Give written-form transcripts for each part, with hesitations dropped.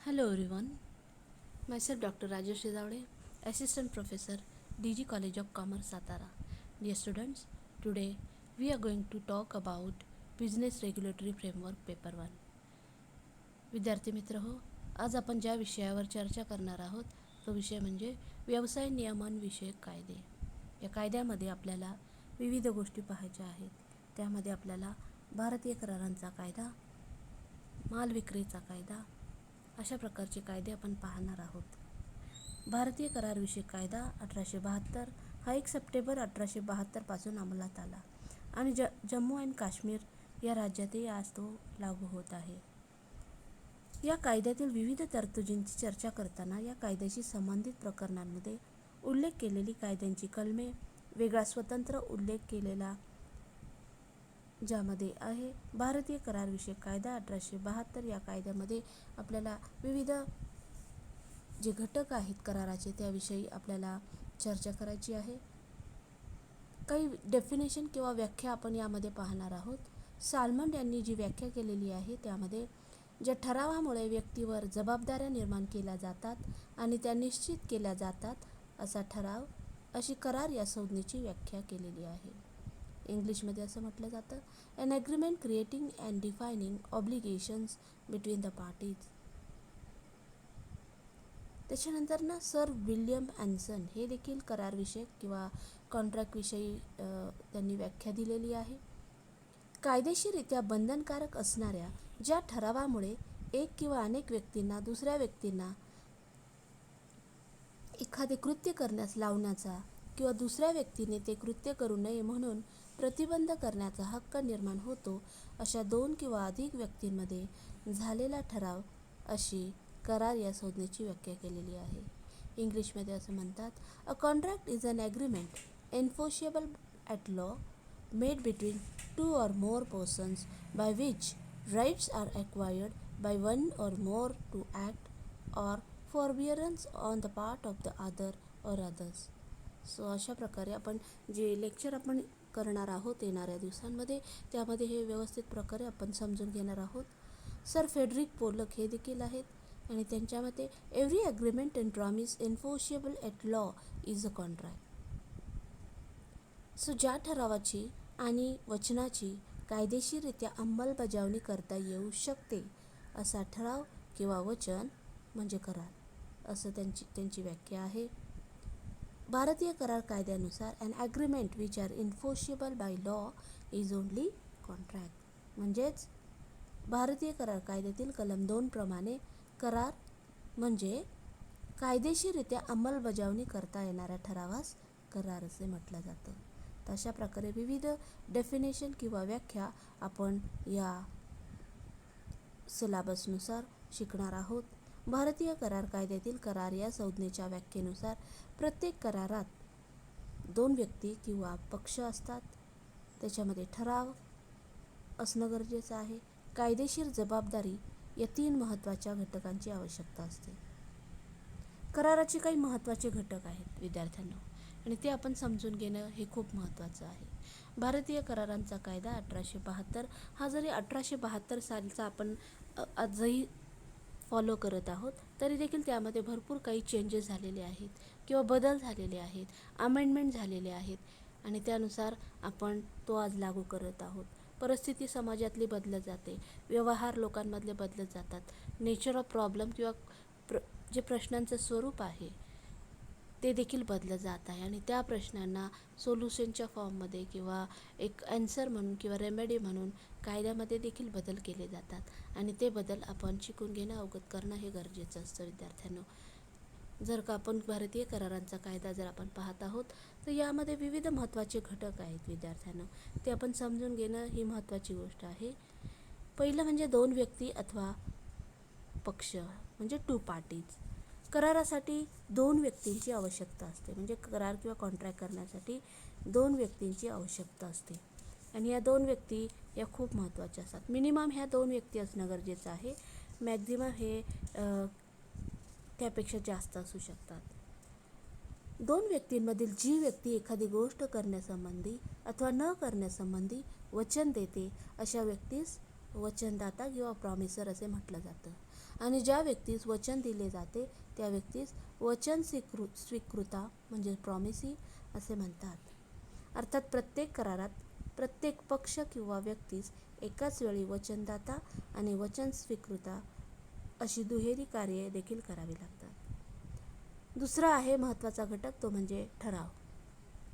Hello everyone, myself Dr. Rajesh Rizavade, Assistant Professor, DG College of Commerce, Satara. Dear students, today we are going to talk about Business Regulatory Framework Paper 1. विद्यार्थी मित्र हो, आज आपण ज्या विषयावर चर्चा करणार आहोत तो विषय म्हणजे व्यवसाय नियमन विषयक कायदे. या कायद्यामध्ये आपल्याला विविध गोष्टी पाहायच्या आहेत. त्यामध्ये आपल्याला भारतीय करारांचा कायदा, माल विक्रीचा कायदा अशा प्रकारचे कायदे आपण पाहणार आहोत. भारतीय करारविषयक कायदा 1872 हा 1 सप्टेंबर 1872 पासून अंमलात आला आणि जम्मू आणि काश्मीर या राज्यातही आज तो लागू होत आहे. या कायद्यातील विविध तरतुदींची चर्चा करताना या कायद्याशी संबंधित प्रकरणांमध्ये उल्लेख केलेली कायद्यांची कलमे वेगळा स्वतंत्र उल्लेख केलेला ज्यामध्ये आहे भारतीय करारविषयक कायदा 1872. या कायद्यामध्ये आपल्याला विविध जे घटक आहेत कराराचे त्याविषयी आपल्याला चर्चा करायची आहे. काही डेफिनेशन किंवा व्याख्या आपण यामध्ये पाहणार आहोत. साल्मंड यांनी जी व्याख्या केलेली आहे त्यामध्ये ज्या ठरावामुळे व्यक्तीवर जबाबदाऱ्या निर्माण केल्या जातात आणि त्या निश्चित केल्या जातात असा ठराव, अशी करार या संज्ञेची व्याख्या केलेली आहे. इंग्लिशमध्ये असं म्हटलं जातं, an agreement creating and defining obligations between the parties. त्याच्यानंतर सर विल्यम अँसन हे देखील करारविषयक किंवा कॉन्ट्रॅक्टविषयी त्यांनी व्याख्या दिलेली आहे. कायदेशीररित्या बंधनकारक असणाऱ्या ज्या ठरावामुळे एक किंवा अनेक व्यक्तींना दुसऱ्या व्यक्तींना एखादे कृत्य करण्यास लावण्याचा किंवा दुसऱ्या व्यक्तीने ते कृत्य करू नये म्हणून प्रतिबंध करण्याचा हक्क निर्माण होतो, अशा 2 किंवा अधिक व्यक्तींमध्ये झालेला ठराव, अशी करार या संज्ञेची व्याख्या केलेली आहे. इंग्लिशमध्ये असं म्हणतात, a contract is an agreement enforceable at law made between 2 or more persons by which rights are acquired by one or more to act or forbearance on the part of the other or others. So अशा प्रकारे आपण जे lecture आपण करणार आहोत येणाऱ्या दिवसांमध्ये त्यामध्ये हे व्यवस्थित प्रकारे आपण समजून घेणार आहोत. सर फेडरिक पोलक हे देखील आहेत आणि त्यांच्या मते every agreement and promise enforceable at law is a contract. So ज्या ठरावाची आणि वचनाची कायदेशीररित्या अंमलबजावणी करता येऊ शकते असा ठराव किंवा वचन म्हणजे करार, असं त्यांची व्याख्या आहे. भारतीय करार कायद्यानुसार an agreement which are enforceable by law is only contract. म्हणजेच भारतीय करार कायद्यातील कलम 2 प्रमाणे करार म्हणजे कायदेशीररित्या अंमलबजावणी करता येणाऱ्या ठरावास करार असे म्हटलं जातं. तर अशा प्रकारे विविध डेफिनेशन किंवा व्याख्या आपण या सिलेबसनुसार शिकणार आहोत. भारतीय करार कायद्यातील करार या संज्ञेच्या व्याख्येनुसार प्रत्येक करारात 2 व्यक्ती किंवा पक्ष असतात. त्याच्यामध्ये ठराव असणं गरजेचं आहे. कायदेशीर जबाबदारी या 3 महत्त्वाच्या घटकांची आवश्यकता असते. कराराचे काही महत्त्वाचे घटक आहेत विद्यार्थ्यांना आणि ते आपण समजून घेणं हे खूप महत्त्वाचं आहे. भारतीय करारांचा कायदा 1872 हा जरी 1872 सालचा आपण आजही फॉलो करत आहोत तरी देखील त्यामध्ये भरपूर काही चेंजेस झालेले आहेत किंवा बदल झालेले आहेत, अमेंडमेंट झालेले आहेत आणि त्यानुसार आपण तो आज लागू करत आहोत. परिस्थिती समाजातली बदलत जाते, व्यवहार लोकांमधले बदलत जातात, नेचर ऑफ प्रॉब्लेम किंवा जे प्रश्नांचं स्वरूप आहे ते देखील बदलत जात आहे आणि त्या प्रश्नांना सोल्युशनच्या फॉर्ममध्ये किंवा एक ॲन्सर म्हणून किंवा रेमेडी म्हणून कायद्यामध्ये देखील बदल केले जातात आणि ते बदल आपण शिकून घेणं, अवगत करणं हे गरजेचं असतं विद्यार्थ्यांनो. जर का आपण भारतीय करारांचा कायदा जर आपण पाहत आहोत तर यामध्ये विविध महत्त्वाचे घटक आहेत विद्यार्थ्यांनो, ते आपण समजून घेणं ही महत्त्वाची गोष्ट आहे. पहिलं म्हणजे 2 व्यक्ती अथवा पक्ष म्हणजे 2 पार्टीज. करारासाठी 2 व्यक्तींची आवश्यकता असते, म्हणजे करार किंवा कॉन्ट्रॅक्ट करण्यासाठी 2 व्यक्तींची आवश्यकता असते आणि या 2 व्यक्ती या खूप महत्त्वाच्या असतात. मिनिमम ह्या 2 व्यक्ती असणं गरजेचं आहे, मॅक्झिमम हे त्यापेक्षा जास्त असू शकतात. 2 व्यक्तींमधील जी व्यक्ती एखादी गोष्ट करण्यासंबंधी अथवा न करण्यासंबंधी वचन देते अशा व्यक्तीस वचनदाता किंवा प्रॉमिसर असे म्हटलं जातं. आणि ज्या व्यक्तीस वचन दिले जाते त्या व्यक्तीस वचन स्वीकृता म्हणजे प्रॉमिसी असे म्हणतात. अर्थात प्रत्येक करारात प्रत्येक पक्ष किंवा व्यक्तीस एकाच वेळी वचनदाता आणि वचन स्वीकृता अशी दुहेरी कार्ये देखील करावी लागतात. दुसरा आहे महत्त्वाचा घटक, तो म्हणजे ठराव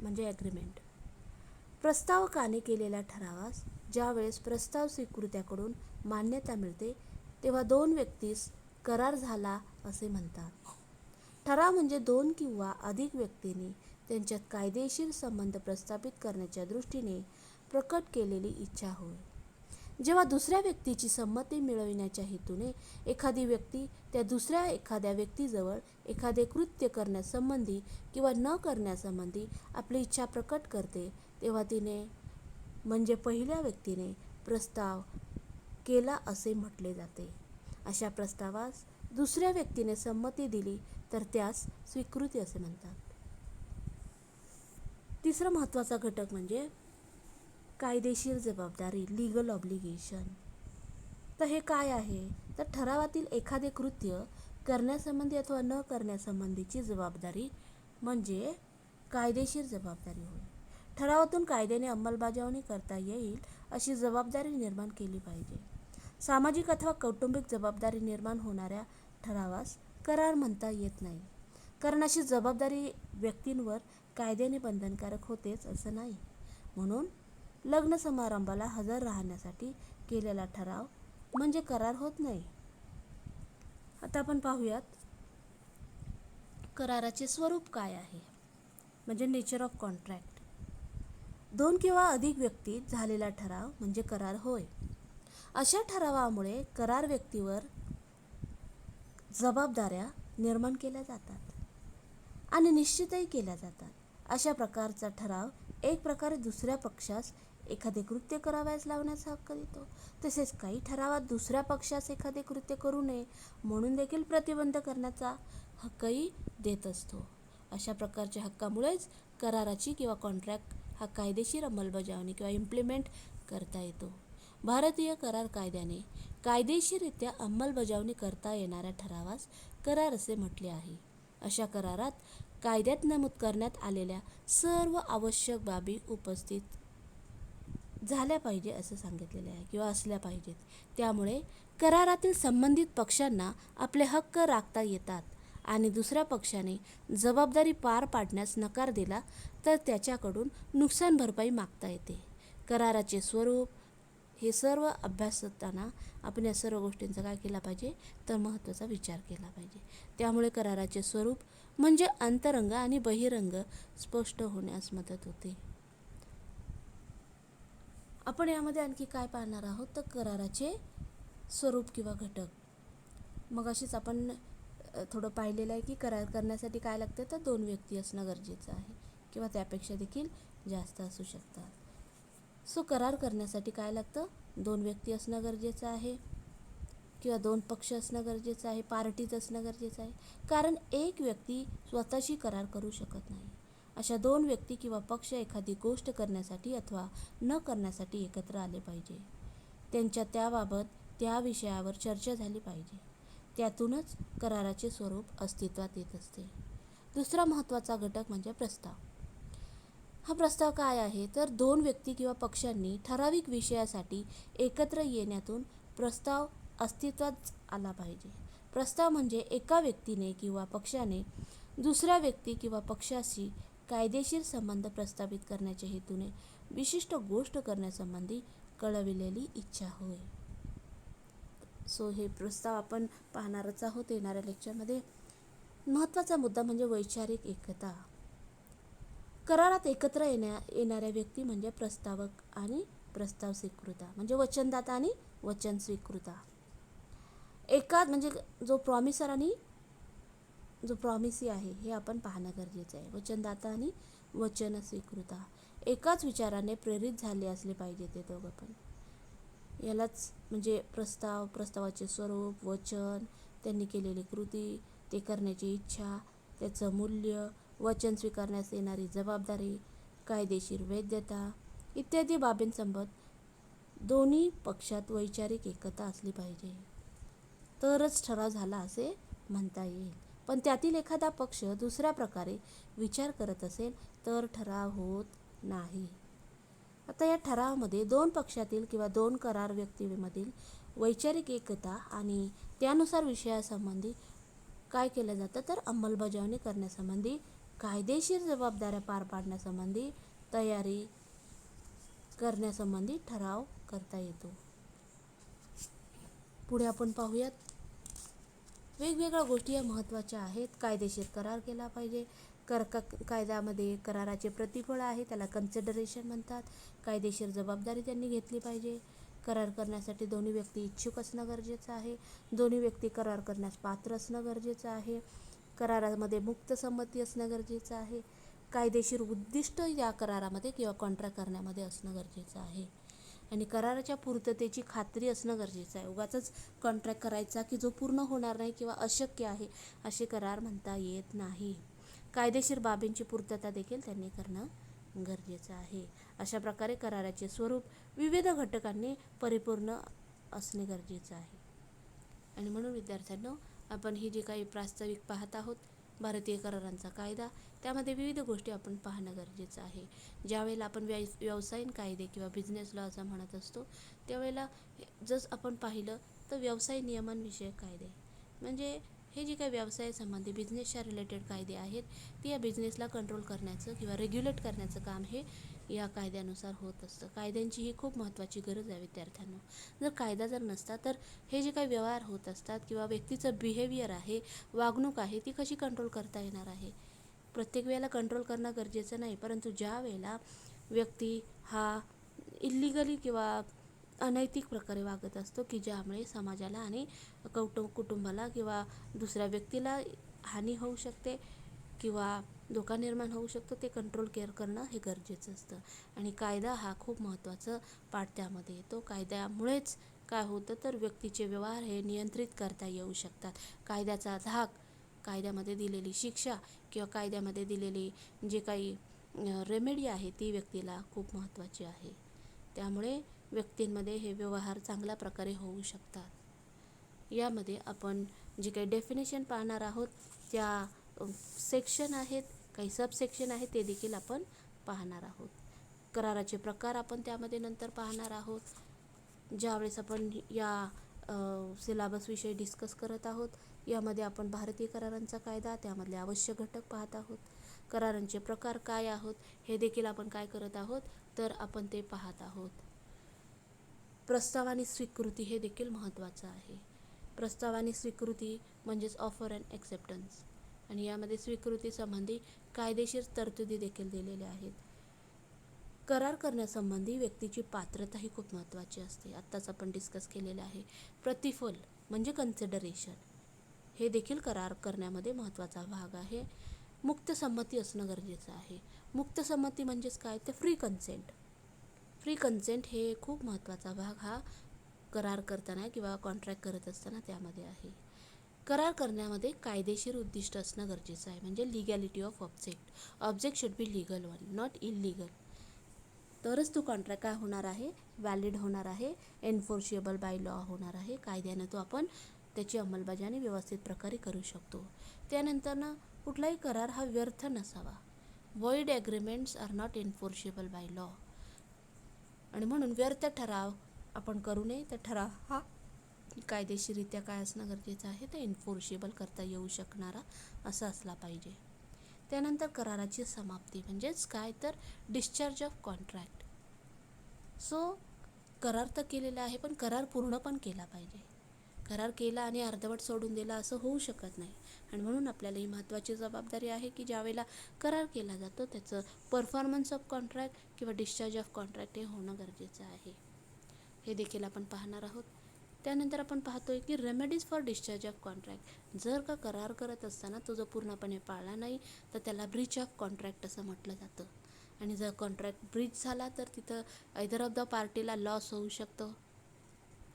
म्हणजे ॲग्रीमेंट. प्रस्तावकाने केलेल्या ठरावास ज्यावेळेस प्रस्ताव स्वीकृत्याकडून मान्यता मिळते तेव्हा दोन व्यक्तीस करार झाला असे म्हणतात. ठराव म्हणजे दोन किंवा अधिक व्यक्तींनी त्यांच्यात कायदेशीर संबंध प्रस्थापित करण्याच्या दृष्टीने प्रकट केलेली इच्छा होय. जेव्हा दुसऱ्या व्यक्तीची संमती मिळविण्याच्या हेतूने एखादी व्यक्ती त्या दुसऱ्या एखाद्या व्यक्तीजवळ एखादे कृत्य करण्यासंबंधी किंवा न करण्यासंबंधी आपली इच्छा प्रकट करते तेव्हा तिने म्हणजे पहिल्या व्यक्तीने प्रस्ताव केला असे म्हटले जाते. अशा प्रस्तावास दुसऱ्या व्यक्तीने संमती दिली तर त्यास स्वीकृती असे म्हणतात. तिसरा महत्त्वाचा घटक म्हणजे कायदेशीर जबाबदारी लीगल ऑब्लिगेशन. तर हे काय आहे तर ठरावातील एखादे कृत्य करण्यासंबंधी अथवा न करण्यासंबंधीची जबाबदारी म्हणजे कायदेशीर जबाबदारी होय. ठरावातून कायद्याने अंमलबजावणी करता येईल अशी जबाबदारी निर्माण केली पाहिजे. सामाजिक अथवा कौटुंबिक जबाबदारी निर्माण होणाऱ्या ठरावास करार म्हणता येत नाही, कारण अशी जबाबदारी व्यक्तींवर कायद्याने बंधनकारक होतेच असं नाही. म्हणून लग्न समारंभाला हजर राहण्यासाठी केलेला ठराव म्हणजे करार होत नाही. आता आपण पाहूयात कराराचे स्वरूप काय आहे म्हणजे नेचर ऑफ कॉन्ट्रॅक्ट. दोन किंवा अधिक व्यक्तीत झालेला ठराव म्हणजे करार होय. अशा ठरावामुळे करार व्यक्तीवर जबाबदाऱ्या निर्माण केल्या जातात आणि निश्चितही केल्या जातात. अशा प्रकारचा ठराव एक प्रकारे दुसऱ्या पक्षास एखादे कृत्य करावयास लावण्याचा हक्क देतो. तसेच काही ठरावात दुसऱ्या पक्षास एखादे कृत्य करू नये म्हणून देखील प्रतिबंध करण्याचा हक्कही देत असतो. अशा प्रकारच्या हक्कामुळेच कराराची किंवा कॉन्ट्रॅक्ट हा कायदेशीर अंमलबजावणी किंवा इम्प्लिमेंट करता येतो. भारतीय करार कायद्याने कायदेशीररित्या अंमलबजावणी करता येणाऱ्या ठरावास करार असे म्हटले आहे. अशा करारात कायद्यात नमूद करण्यात आलेल्या सर्व आवश्यक बाबी उपस्थित झाल्या पाहिजे असं सांगितलेले आहे किंवा असल्या पाहिजेत. त्यामुळे करारातील संबंधित पक्षांना आपले हक्क राखता येतात आणि दुसऱ्या पक्षाने जबाबदारी पार पाडण्यास नकार दिला तर त्याच्याकडून नुकसान भरपाई मागता येते. कराराचे स्वरूप हे सर्व अभ्यासताना आपण या सर्व गोष्टींचा काय केला पाहिजे तर महत्त्वाचा विचार केला पाहिजे. त्यामुळे कराराचे स्वरूप म्हणजे अंतरंग आणि बहिरंग स्पष्ट होण्यास मदत होते. आपण यामध्ये आणखी काय पाहणार आहोत तर कराराचे स्वरूप किंवा घटक. मग अशीच आपण थोडं पाहिलेलं आहे की करार करण्यासाठी काय लागतं तर दोन व्यक्ती असणं गरजेचं आहे किंवा त्यापेक्षा देखील जास्त असू शकतात. सो करार करण्यासाठी काय लागतं दोन व्यक्ती असणं गरजेचं आहे किंवा दोन पक्ष असणं गरजेचं आहे, पार्टीज असणं गरजेचं आहे. कारण एक व्यक्ती स्वतःशी करार करू शकत नाही. अशा दोन व्यक्ती किंवा पक्ष एखादी गोष्ट करण्यासाठी अथवा न करण्यासाठी एकत्र आले पाहिजे. त्यांच्या त्याबाबत त्या विषयावर चर्चा झाली पाहिजे. त्यातूनच कराराचे स्वरूप अस्तित्वात येत असते. दुसरा महत्त्वाचा घटक म्हणजे प्रस्ताव. हा प्रस्ताव काय आहे तर दोन व्यक्ती किंवा पक्षांनी ठराविक विषयासाठी एकत्र येण्यातून प्रस्ताव अस्तित्वात आला पाहिजे. प्रस्ताव म्हणजे एका व्यक्तीने किंवा पक्षाने दुसऱ्या व्यक्ती किंवा पक्षाशी कायदेशीर संबंध प्रस्थापित करण्याच्या हेतूने विशिष्ट गोष्ट करण्यासंबंधी कळविलेली इच्छा होय. सो हे प्रस्ताव आपण पाहणारच आहोत येणाऱ्या लेक्चरमध्ये. महत्त्वाचा मुद्दा म्हणजे वैचारिक एकता. करारात एकत्र येणाऱ्या व्यक्ती म्हणजे प्रस्तावक आणि प्रस्ताव स्वीकृता म्हणजे वचनदाता आणि वचन स्वीकृता. एकाच म्हणजे जो प्रॉमिसर आणि जो प्रॉमिसी आहे हे आपण पाहणं गरजेचं आहे. वचनदाता आणि वचन स्वीकृता एकाच विचाराने प्रेरित झाले असले पाहिजे ते दोघं पण. यालाच म्हणजे प्रस्ताव, प्रस्तावाचे स्वरूप, वचन, त्यांनी केलेली कृती, ते करण्याची इच्छा, त्याचं मूल्य, वचन स्वीकारण्यास येणारी जबाबदारी, कायदेशीर वैधता इत्यादी बाबींसोबत दोन्ही पक्षात वैचारिक एकता असली पाहिजे, तरच ठराव झाला असे म्हणता येईल. पण त्यातील एखादा पक्ष दुसऱ्या प्रकारे विचार करत असेल तर ठराव होत नाही. आता या ठरावामध्ये दोन पक्षातील किंवा दोन करार व्यक्तीमधील वैचारिक एकता आणि त्यानुसार विषयासंबंधी काय केलं जातं तर अंमलबजावणी करण्यासंबंधी, कायदेशीर जबाबदाऱ्या पार पाडण्यासंबंधी, तयारी करण्यासंबंधी ठराव करता येतो. पुढे आपण पाहूयात. वेगवेगळ्या गोष्टी या महत्त्वाच्या आहेत. कायदेशीर करार केला पाहिजे. कायद्यामध्ये कराराचे प्रतिफळ आहे, त्याला कन्सिडरेशन म्हणतात. कायदेशीर जबाबदारी त्यांनी घेतली पाहिजे. करार करण्यासाठी दोन्ही व्यक्ती इच्छुक असणं गरजेचं आहे. दोन्ही व्यक्ती करार करण्यास पात्र असणं गरजेचं आहे. करारामध्ये मुक्त संमती असणं गरजेचं आहे. कायदेशीर उद्दिष्ट या करारामध्ये किंवा कॉन्ट्रॅक्ट करण्यामध्ये असणं गरजेचं आहे. आणि कराराच्या पूर्ततेची खात्री असणं गरजेचं आहे. उगाचच कॉन्ट्रॅक्ट करायचा की जो पूर्ण होणार नाही किंवा अशक्य आहे असे करार म्हणता येत नाही. कायदेशीर बाबींची पूर्तता देखील त्यांनी करणं गरजेचं आहे. अशा प्रकारे कराराचे स्वरूप विविध घटकांनी परिपूर्ण असणे गरजेचं आहे. आणि म्हणून विद्यार्थ्यांनो, आपण ही जी काही प्रास्ताविक पाहत आहोत भारतीय करारांचा कायदा, त्यामध्ये विविध गोष्टी आपण पाहणं गरजेचं आहे. ज्यावेळेला आपण व्यवसायिक कायदे किंवा बिझनेस लॉ असं म्हणत असतो, त्यावेळेला जसं आपण पाहिलं तर व्यवसाय नियमनविषयक कायदे म्हणजे हे जे काही व्यवसायासंबंधी बिझनेसच्या रिलेटेड कायदे आहेत, ते या बिझनेसला कंट्रोल करण्याचं किंवा रेग्युलेट करण्याचं काम हे या कायद्यानुसार होत असतं. कायद्यांची ही खूप महत्त्वाची गरज आहे विद्यार्थ्यांनो. जर कायदा जर नसता तर हे जे काही व्यवहार होत असतात किंवा व्यक्तीचं बिहेवियर आहे, वागणूक आहे, ती कशी कंट्रोल करता येणार आहे. प्रत्येक वेळेला कंट्रोल करणं गरजेचं नाही, परंतु ज्या वेळेला व्यक्ती हा इल्लिगली किंवा अनैतिक प्रकारे वागत असतो की ज्यामुळे समाजाला आणि कुटुंबाला किंवा दुसऱ्या व्यक्तीला हानी होऊ शकते किंवा धोका निर्माण होऊ शकतो, ते कंट्रोल करणं हे गरजेचं असतं. आणि कायदा हा खूप महत्त्वाचा पार्ट त्यामध्ये येतो. कायद्यामुळेच काय होतं तर व्यक्तीचे व्यवहार हे नियंत्रित करता येऊ शकतात. कायद्याचा धाक, कायद्यामध्ये दिलेली शिक्षा किंवा कायद्यामध्ये दिलेली जे काही रेमेडी आहे ती व्यक्तीला खूप महत्त्वाची आहे. त्यामुळे व्यक्तींमध्ये हे व्यवहार चांगल्या प्रकारे होऊ शकतात. यामध्ये आपण जे काही डेफिनेशन पाहणार आहोत, त्या सेक्शन आहेत, काही सबसेक्शन आहेत, ते देखील आपण पाहणार आहोत. कराराचे प्रकार आपण त्यामध्ये नंतर पाहणार आहोत. ज्यावेळेस आपण या सिलेबसविषयी डिस्कस करत आहोत, यामध्ये आपण भारतीय करारांचा कायदा, त्यामधले आवश्यक घटक पाहत आहोत. करारांचे प्रकार काय आहोत हे देखील आपण काय करत आहोत तर आपण ते पाहत आहोत. प्रस्ताव आणि स्वीकृती हे देखील महत्त्वाचं आहे. प्रस्ताव आणि स्वीकृती म्हणजेच ऑफर अँड ॲक्सेप्टन्स, आणि यामध्ये स्वीकृती संबंधी कायदेशीर तरतुदी देखील दिलेल्या आहेत. करार करण्यासंबंधी व्यक्तीची पात्रता ही खूप महत्त्वाची असते. आत्ताच आपण डिस्कस केलेलं आहे. प्रतिफल म्हणजे कन्सिडरेशन हे देखील करार करण्यामध्ये महत्त्वाचा भाग आहे. मुक्त संमती असणं गरजेचं आहे. मुक्त संमती म्हणजेच काय तर फ्री कन्सेंट. फ्री कन्सेंट हे खूप महत्त्वाचा भाग हा करार करताना किंवा कॉन्ट्रॅक्ट करत असताना त्यामध्ये आहे. करार करण्यामध्ये कायदेशीर उद्दिष्ट असणं गरजेचं आहे, म्हणजे legality of object. Object should be legal one, not illegal. तरच तो कॉन्ट्रॅक्ट काय होणार आहे, व्हॅलिड होणार आहे, एन्फोर्सेबल बाय लॉ होणार आहे. कायद्यानं तो आपण त्याची अंमलबजावणी व्यवस्थित प्रकारे करू शकतो. त्यानंतरनं कुठलाही करार हा व्यर्थ नसावा. Void agreements are not enforceable by law. आणि म्हणून व्यर्थ ठराव आपण करू नये. तर ठराव हा कायदेशीररित्या काय असणं गरजेचं आहे, तर एन्फोर्सेबल करता येऊ शकणारा असा असला पाहिजे. त्यानंतर कराराची समाप्ती म्हणजेच काय तर डिस्चार्ज ऑफ कॉन्ट्रॅक्ट. सो करार तर केलेला आहे, पण करार पूर्ण पण केला पाहिजे. करार केला आणि अर्धवट सोडून दिला असं होऊ शकत नाही. आणि म्हणून आपल्याला ही महत्त्वाची जबाबदारी आहे की ज्यावेळेला करार केला जातो त्याचं परफॉर्मन्स ऑफ कॉन्ट्रॅक्ट किंवा डिस्चार्ज ऑफ कॉन्ट्रॅक्ट हे होणं गरजेचं आहे. हे देखील आपण पाहणार आहोत. त्यानंतर आपण पाहतोय की remedies for discharge of contract. जर का करार करत असताना तो जर पूर्णपणे पाळला नाही तर त्याला ब्रीच ऑफ कॉन्ट्रॅक्ट असं म्हटलं जातं. आणि जर कॉन्ट्रॅक्ट ब्रीच झाला तर तिथं आयदर ऑफ द पार्टीला लॉस होऊ शकतो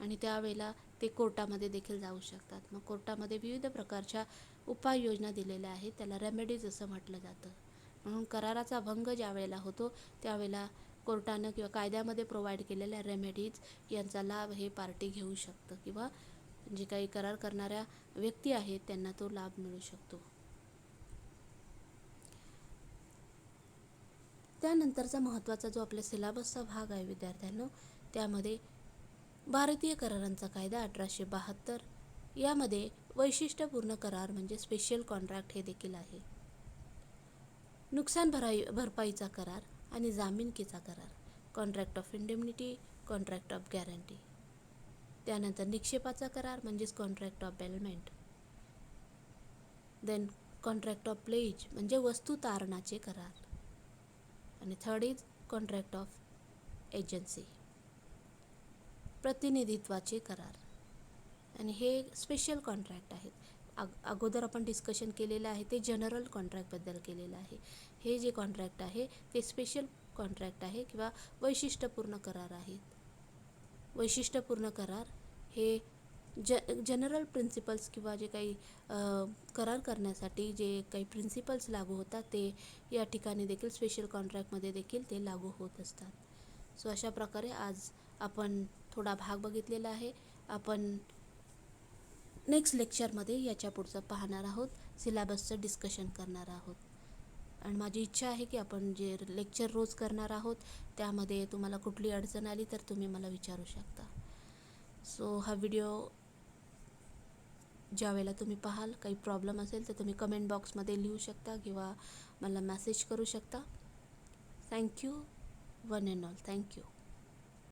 आणि त्यावेळेला ते कोर्टामध्ये देखील जाऊ शकतात. मग कोर्टामध्ये विविध प्रकारच्या उपाययोजना दिलेल्या आहेत, त्याला रेमेडीज असं म्हटलं जातं. म्हणून कराराचा भंग ज्या वेळेला होतो त्यावेळेला कोर्टानं किंवा कायद्यामध्ये प्रोव्हाइड केलेल्या रेमेडीज यांचा लाभ हे पार्टी घेऊ शकतं किंवा जे काही करार करणाऱ्या व्यक्ती आहेत त्यांना तो लाभ मिळू शकतो. त्यानंतरचा महत्त्वाचा जो आपल्या सिलेबसचा भाग आहे विद्यार्थ्यांनो, त्यामध्ये भारतीय करारांचा कायदा 1872 यामध्ये वैशिष्ट्यपूर्ण करार म्हणजे स्पेशल कॉन्ट्रॅक्ट हे देखील आहे. नुकसान भरपाईचा करार आणि जामीनकीचा करार, contract of indemnity, contract of guarantee. त्यानंतर निक्षेपाचा करार म्हणजेच contract of bailment. Then contract of pledge म्हणजे वस्तू तारणाचे करार. आणि third is contract of agency, प्रतिनिधित्वाचे करार. आणि हे स्पेशल कॉन्ट्रॅक्ट आहेत. अगोदर आपण डिस्कशन केलेलं आहे ते जनरल कॉन्ट्रॅक्टबद्दल केलेलं आहे. हे जे कॉन्ट्रॅक्ट आहे ते स्पेशल कॉन्ट्रॅक्ट आहे किंवा वैशिष्ट्यपूर्ण करार आहेत. वैशिष्ट्यपूर्ण करार हे जनरल प्रिन्सिपल्स किंवा जे काही करार करण्यासाठी जे काही प्रिन्सिपल्स लागू होतात ते या ठिकाणी देखील स्पेशल कॉन्ट्रॅक्टमध्ये देखील ते लागू होत असतात. सो अशा प्रकारे आज आपण थोडा भाग बघितलेला आहे. आपण नेक्स्ट लेक्चरमध्ये याच्या पुढचं पाहणार आहोत, सिलेबसचं डिस्कशन करणार आहोत. आणि माझी इच्छा आहे की आपण जे लेक्चर रोज करणार आहोत त्यामध्ये तुम्हाला कुठली अडचण आली तर तुम्ही मला विचारू शकता. सो हा व्हिडिओ ज्यावेळेला तुम्ही पाहाल काही प्रॉब्लेम असेल तर तुम्ही कमेंट बॉक्समध्ये लिहू शकता किंवा मला मेसेज करू शकता. Thank you one and all. Thank you.